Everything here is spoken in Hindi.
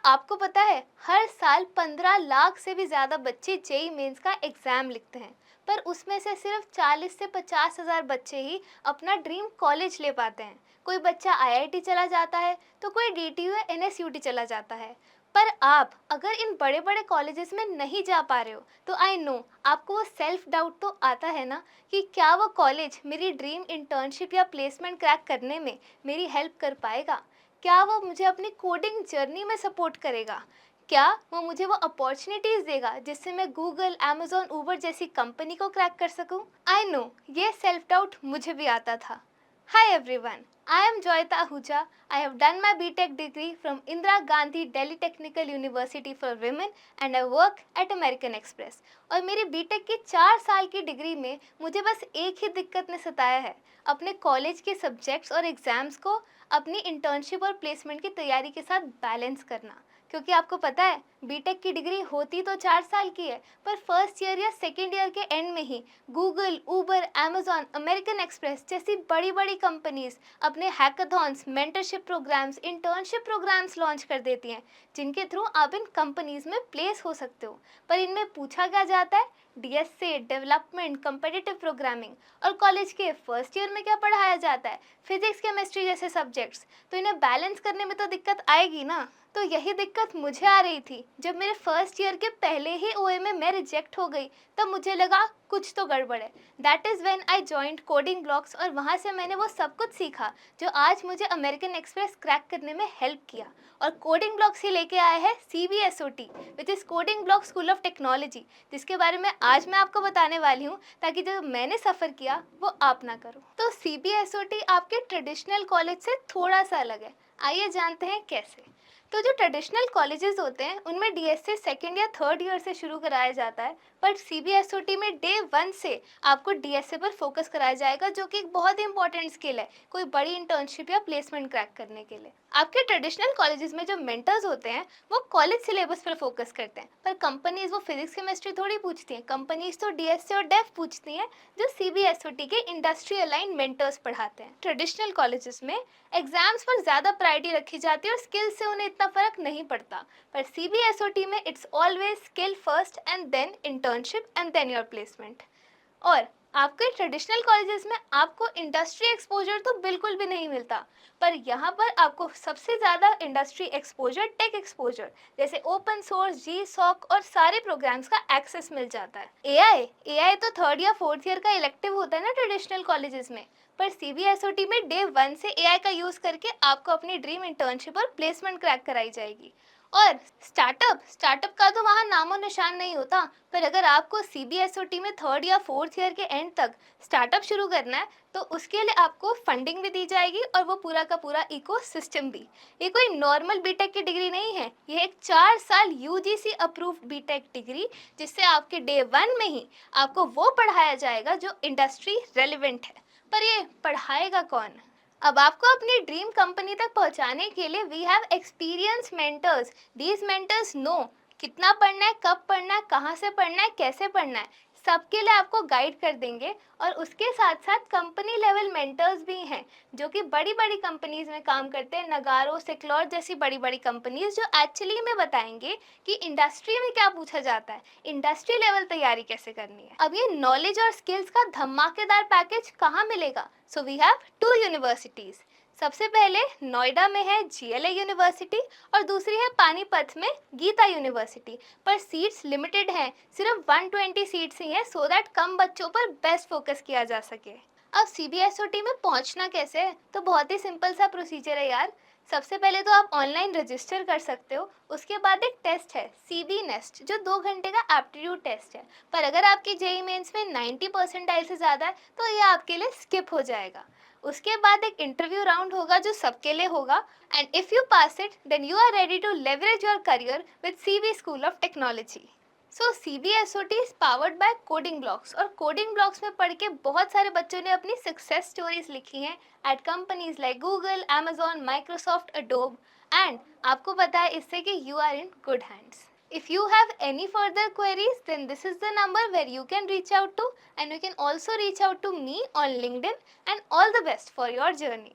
आपको पता है हर साल 15 लाख से भी ज़्यादा बच्चे जेई मेंस का एग्ज़ाम लिखते हैं, पर उसमें से सिर्फ 40 से 50 हज़ार बच्चे ही अपना ड्रीम कॉलेज ले पाते हैं। कोई बच्चा आईआईटी चला जाता है तो कोई डीटीयू या एनएसयूटी चला जाता है। पर आप अगर इन बड़े बड़े कॉलेजेस में नहीं जा पा रहे हो तो आई नो आपको वो सेल्फ डाउट तो आता है ना कि क्या वो कॉलेज मेरी ड्रीम इंटर्नशिप या प्लेसमेंट क्रैक करने में मेरी हेल्प कर पाएगा। क्या वो मुझे अपनी कोडिंग जर्नी में सपोर्ट करेगा? क्या वो मुझे वो अपॉर्चुनिटीज देगा जिससे मैं गूगल, अमेजोन, उबर जैसी कंपनी को क्रैक कर सकूं? आई नो ये सेल्फ डाउट मुझे भी आता था। Hi everyone, I am Joyita Ahuja. I have done my BTech degree from Indira Gandhi Delhi Technical University for Women and I work at American Express. और मेरी बीटेक की 4 साल की डिग्री में मुझे बस एक ही दिक्कत ने सताया है, अपने कॉलेज के सब्जेक्ट्स और एग्ज़ाम्स को अपनी इंटर्नशिप और प्लेसमेंट की तैयारी के साथ बैलेंस करना। क्योंकि आपको पता है बीटेक की डिग्री होती तो 4 साल की है, पर फर्स्ट ईयर या सेकेंड ईयर के एंड में ही Google, Uber, Amazon, American Express जैसी बड़ी बड़ी कंपनीज अपने hackathons, mentorship programs, internship programs launch कर देती हैं, जिनके थ्रू आप इन कंपनीज में प्लेस हो सकते हो। पर इनमें पूछा क्या जाता है? DSA, development, competitive programming. और कॉलेज के फर्स्ट ईयर में क्या पढ़ाया जाता है? फिजिक्स, केमिस्ट्री जैसे सब्जेक्ट्स। तो इन्हें बैलेंस करने में तो दिक्कत आएगी ना। तो यही दिक्कत मुझे आ रही थी जब मेरे फर्स्ट ईयर के पहले ही ओए में मैं रिजेक्ट हो गई। तब मुझे लगा कुछ तो गड़बड़ है। That is when I joined coding blocks और वहाँ से मैंने वो सब कुछ सीखा जो आज मुझे अमेरिकन एक्सप्रेस क्रैक करने में हेल्प किया। और कोडिंग ब्लॉक्स ही लेके आए हैं CBSOT, which is coding block school of technology, जिसके बारे में आज मैं आपको बताने वाली हूँ ताकि जो मैंने सफ़र किया वो आप ना करो। तो CBSOT आपके ट्रेडिशनल कॉलेज से थोड़ा सा अलग है। आइए जानते हैं कैसे। तो जो ट्रेडिशनल कॉलेजेस होते हैं उनमें डीएसए सेकेंड या थर्ड ईयर से शुरू कराया जाता है, बट CBSOT में डे 1 से आपको डीएसए पर फोकस कराया जाएगा, जो कि एक बहुत ही इंपॉर्टेंट स्किल है कोई बड़ी इंटर्नशिप या प्लेसमेंट क्रैक करने के लिए। आपके ट्रेडिशनल कॉलेजेस में जो मेंटर्स होते हैं वो कॉलेज सिलेबस पर फोकस करते हैं, पर कंपनीज वो फिजिक्स केमिस्ट्री थोड़ी पूछती हैं। कंपनीज तो डीएसए और डेफ पूछती हैं, जो CBSOT के इंडस्ट्री अलाइन मेंटर्स पढ़ाते हैं। ट्रेडिशनल कॉलेजेस में एग्जाम्स पर ज़्यादा प्रायोरिटी रखी जाती है और स्किल्स से उन्हें इतना फर्क नहीं पड़ता, पर CBSOT में it's always skill first and then internship and then your placement. और आपके ट्रेडिशनल कॉलेजेस में आपको इंडस्ट्री एक्सपोजर तो बिल्कुल भी नहीं मिलता, पर यहाँ पर आपको सबसे ज़्यादा इंडस्ट्री एक्सपोजर, टेक एक्सपोजर जैसे ओपन सोर्स, GSOC और सारे प्रोग्राम्स का एक्सेस मिल जाता है। एआई तो थर्ड या फोर्थ ईयर का इलेक्टिव होता है ना ट्रेडिशनल कॉलेजेस में, पर CBSOT में डे 1 से एआई का यूज़ करके आपको अपनी ड्रीम इंटर्नशिप और प्लेसमेंट क्रैक कराई जाएगी। और स्टार्टअप का तो वहाँ नामो निशान नहीं होता, पर अगर आपको CBSOT में थर्ड या फोर्थ ईयर के एंड तक स्टार्टअप शुरू करना है तो उसके लिए आपको फंडिंग भी दी जाएगी और वो पूरा का पूरा इकोसिस्टम भी। ये कोई नॉर्मल बीटेक की डिग्री नहीं है, ये एक 4 साल UGC अप्रूव्ड बीटेक डिग्री, जिससे आपके डे 1 में ही आपको वो पढ़ाया जाएगा जो इंडस्ट्री रेलिवेंट है। पर ये पढ़ाएगा कौन? अब आपको अपनी ड्रीम कंपनी तक पहुंचाने के लिए we have experience mentors. These mentors know कितना पढ़ना है, कब पढ़ना है, कहाँ से पढ़ना है, कैसे पढ़ना है, सबके लिए आपको गाइड कर देंगे। और उसके साथ साथ कंपनी लेवल मेंटर्स भी हैं जो कि बड़ी बड़ी कंपनीज में काम करते हैं, नगारो, सिक्लोर जैसी बड़ी बड़ी कंपनीज, जो एक्चुअली में बताएंगे कि इंडस्ट्री में क्या पूछा जाता है, इंडस्ट्री लेवल तैयारी कैसे करनी है। अब ये नॉलेज और स्किल्स का धमाकेदार पैकेज कहाँ मिलेगा? So we have 2 universities. सबसे पहले नोएडा में है GLA यूनिवर्सिटी और दूसरी है पानीपत में गीता यूनिवर्सिटी। पर सीट्स लिमिटेड हैं, सिर्फ 120 सीट्स ही हैं, सो दैट कम बच्चों पर बेस्ट फोकस किया जा सके। अब CBSOT में पहुंचना कैसे है? तो बहुत ही सिंपल सा प्रोसीजर है यार। सबसे पहले तो आप ऑनलाइन रजिस्टर कर सकते हो, उसके बाद एक टेस्ट है CB नेस्ट, जो 2 घंटे का एप्टीट्यूड टेस्ट है। पर अगर आपकी जेईई मेंस में 90 परसेंटाइल से ज़्यादा है तो ये आपके लिए स्किप हो जाएगा। उसके बाद एक इंटरव्यू राउंड होगा जो सबके लिए होगा, and if you pass it then you are ready to leverage your career with CB school of technology. So CBSOT is powered by coding blocks, और कोडिंग ब्लॉक्स में पढ़ के बहुत सारे बच्चों ने अपनी सक्सेस स्टोरीज लिखी हैं at companies like Google, Amazon, Microsoft, Adobe. And आपको पता है इससे कि you are in good hands. If you have any further queries, then this is the number where you can reach out to, and you can also reach out to me on LinkedIn. And all the best for your journey.